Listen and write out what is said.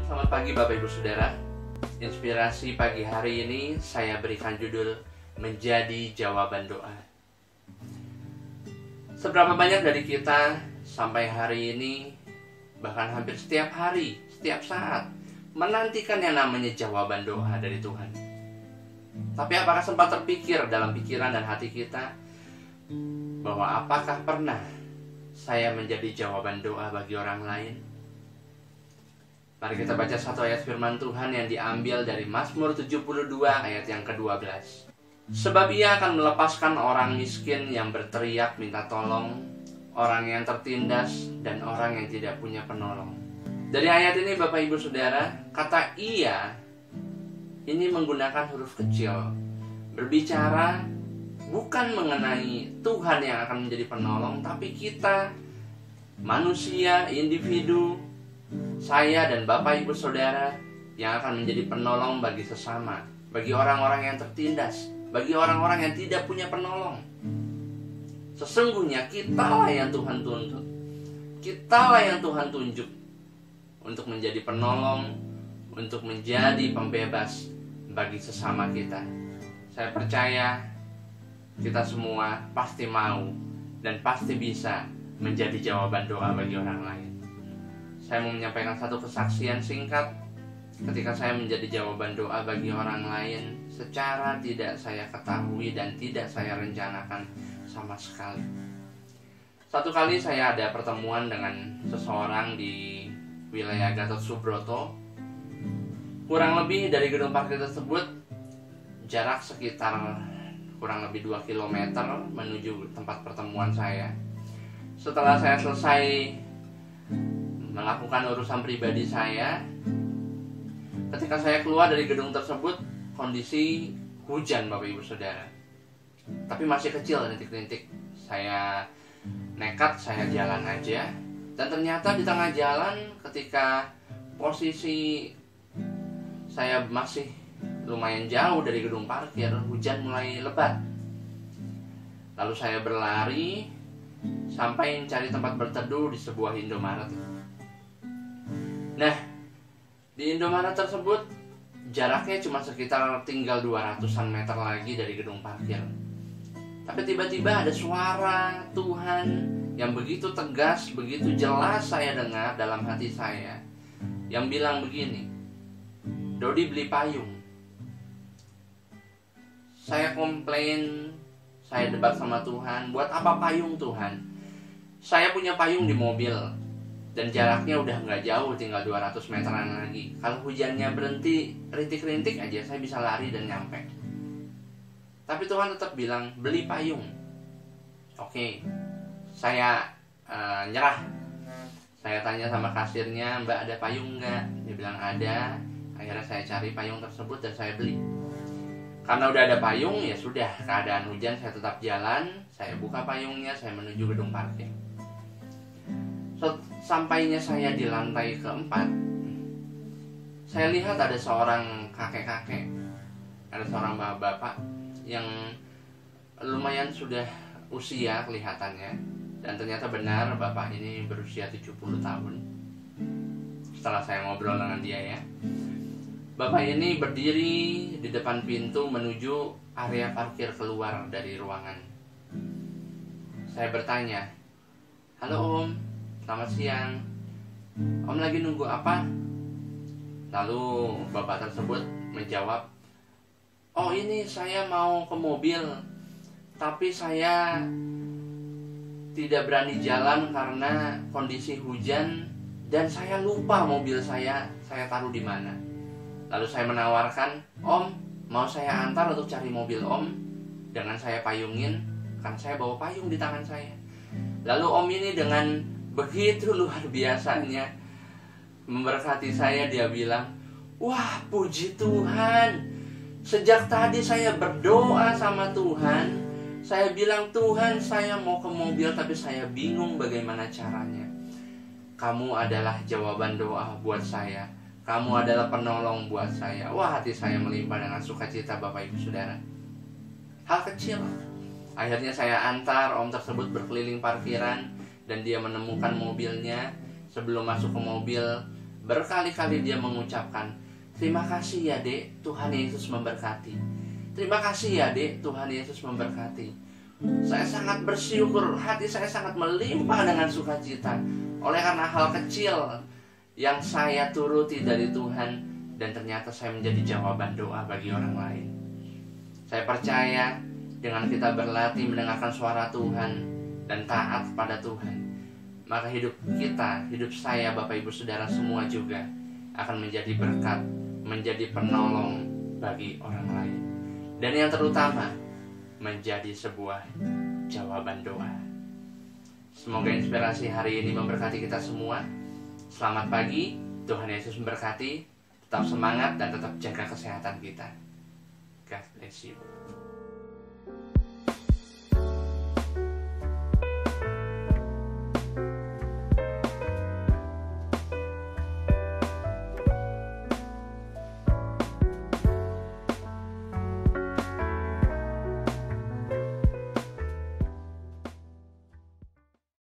Selamat pagi Bapak Ibu Saudara. Inspirasi pagi hari ini saya berikan judul Menjadi Jawaban Doa. Seberapa banyak dari kita sampai hari ini, bahkan hampir setiap hari, setiap saat, menantikan yang namanya jawaban doa dari Tuhan. Tapi apakah sempat terpikir dalam pikiran dan hati kita bahwa apakah pernah saya menjadi jawaban doa bagi orang lain? Mari kita baca satu ayat firman Tuhan yang diambil dari Mazmur 72 ayat yang ke-12. Sebab ia akan melepaskan orang miskin yang berteriak minta tolong, orang yang tertindas, dan orang yang tidak punya penolong. Dari ayat ini Bapak Ibu Saudara, kata ia ini menggunakan huruf kecil, berbicara bukan mengenai Tuhan yang akan menjadi penolong, tapi kita, manusia, individu, saya dan Bapak Ibu Saudara yang akan menjadi penolong bagi sesama, bagi orang-orang yang tertindas, bagi orang-orang yang tidak punya penolong. Sesungguhnya kitalah yang Tuhan tuntut, kitalah yang Tuhan tunjuk untuk menjadi penolong, untuk menjadi pembebas bagi sesama kita. Saya percaya kita semua pasti mau dan pasti bisa menjadi jawaban doa bagi orang lain. Saya mau menyampaikan satu kesaksian singkat ketika saya menjadi jawaban doa bagi orang lain secara tidak saya ketahui dan tidak saya rencanakan sama sekali. Satu kali saya ada pertemuan dengan seseorang di wilayah Gatot Subroto. Kurang lebih dari gedung parkir tersebut jarak sekitar kurang lebih 2 km menuju tempat pertemuan saya. Setelah saya selesai melakukan urusan pribadi saya, ketika saya keluar dari gedung tersebut, kondisi hujan Bapak Ibu Saudara. Tapi masih kecil rintik-rintik. Saya nekat, saya jalan aja. Dan ternyata di tengah jalan ketika posisi saya masih lumayan jauh dari gedung parkir, hujan mulai lebat. Lalu saya berlari sampai mencari tempat berteduh di sebuah Indomaret. Nah, di Indomaret tersebut jaraknya cuma sekitar tinggal 200-an meter lagi dari gedung parkir. Tapi tiba-tiba ada suara Tuhan yang begitu tegas, begitu jelas saya dengar dalam hati saya, yang bilang begini, "Dodi, beli payung." Saya komplain, saya debat sama Tuhan, buat apa payung Tuhan? Saya punya payung di mobil dan jaraknya udah nggak jauh, tinggal 200 meteran lagi. Kalau hujannya berhenti rintik-rintik aja, saya bisa lari dan nyampe. Tapi Tuhan tetap bilang, beli payung. Oke, saya nyerah. Saya tanya sama kasirnya, "Mbak, ada payung nggak?" Dia bilang ada. Akhirnya saya cari payung tersebut dan saya beli. Karena udah ada payung, ya sudah, keadaan hujan saya tetap jalan. Saya buka payungnya, saya menuju gedung parkir. Sampainya saya di lantai keempat, saya lihat ada seorang kakek-kakek, ada seorang bapak yang lumayan sudah usia kelihatannya. Dan ternyata benar bapak ini berusia 70 tahun. Setelah saya ngobrol dengan dia ya, bapak ini berdiri di depan pintu menuju area parkir keluar dari ruangan. Saya bertanya, "Halo Om, selamat siang. Om lagi nunggu apa?" Lalu bapak tersebut menjawab, "Oh, ini saya mau ke mobil, tapi saya tidak berani jalan karena kondisi hujan dan saya lupa mobil saya taruh di mana." Lalu saya menawarkan, "Om, mau saya antar untuk cari mobil Om dengan saya payungin, kan saya bawa payung di tangan saya." Lalu Om ini dengan begitu luar biasanya memberkati saya, dia bilang, "Wah, puji Tuhan. Sejak tadi saya berdoa sama Tuhan. Saya bilang, Tuhan, saya mau ke mobil tapi saya bingung bagaimana caranya. Kamu adalah jawaban doa buat saya. Kamu adalah penolong buat saya." Wah, hati saya melimpah dengan sukacita Bapak Ibu Saudara. Hal kecil. Akhirnya saya antar Om tersebut berkeliling parkiran dan dia menemukan mobilnya. Sebelum masuk ke mobil, Berkali-kali dia mengucapkan, terima kasih ya dek, Tuhan Yesus memberkati. Terima kasih ya dek, Tuhan Yesus memberkati. Saya sangat bersyukur, hati saya sangat melimpah dengan sukacita oleh karena hal kecil yang saya turuti dari Tuhan, dan ternyata saya menjadi jawaban doa bagi orang lain. Saya percaya dengan kita berlatih mendengarkan suara Tuhan dan taat kepada Tuhan, maka hidup kita, hidup saya, Bapak Ibu Saudara semua juga akan menjadi berkat, menjadi penolong bagi orang lain. Dan yang terutama, menjadi sebuah jawaban doa. Semoga inspirasi hari ini memberkati kita semua. Selamat pagi, Tuhan Yesus memberkati. Tetap semangat dan tetap jaga kesehatan kita. God bless you.